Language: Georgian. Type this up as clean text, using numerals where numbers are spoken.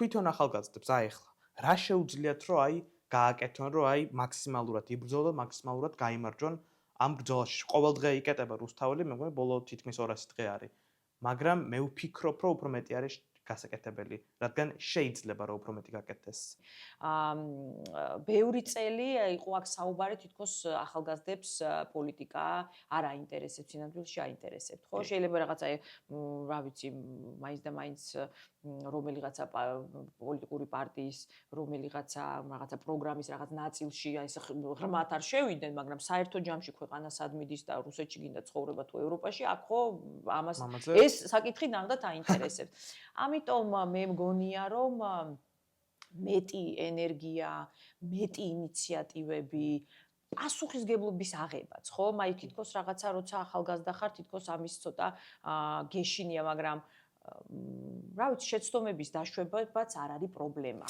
თვითონ ახალგაზრდებს ეხლა რა შეუძლიათ რომ გააკეთონ რომ მაქსიმალურად იბრძოლონ, მაქსიმალურად გაიმარჯვონ ამ ბრძოლაში. ყოველდღე იკეტება რუსთაველი, მე მგონი ბოლო თითქმის 200 დღე არის. მაგრამ მე ვფიქრობ, რომ უფრო მეტი არის გასაკეთებელი, რადგან შეიძლება რომ უფრო მეტი გაკეთდეს. ბევრი წელი იყო აქ საუბარი თითქოს ახალგაზრდებს პოლიტიკა არ აინტერესებს, სინამდვილეში აინტერესებთ, ხო? შეიძლება რაღაცა, რა ვიცი, მაინც და მაინც რომელიღაცა პოლიტიკური პარტიის, რაღაცა პროგრამის რაღაც ნაწილში, ეს ღრმად არ შევიდნენ, მაგრამ საერთო ჯამში ქვეყანა სად მიდის და რუსეთში გინდა ცხოვრება თუ ევროპაში, აქ ხო ამას ეს საკითხი ნამდვილად აინტერესებთ. ამიტომ მე მგონია, რომ მეტი ენერგია, მეტი ინიციატივები, პასუხისგებლობის აღებაც, ხო? მაინც თითქოს რაღაცა როცა ახალგაზრდა ხარ, თითქოს ამის ცოტა გეშინია, მაგრამ რა ვიცი, შეცდომების დაშვებაც არ არის პრობლემა.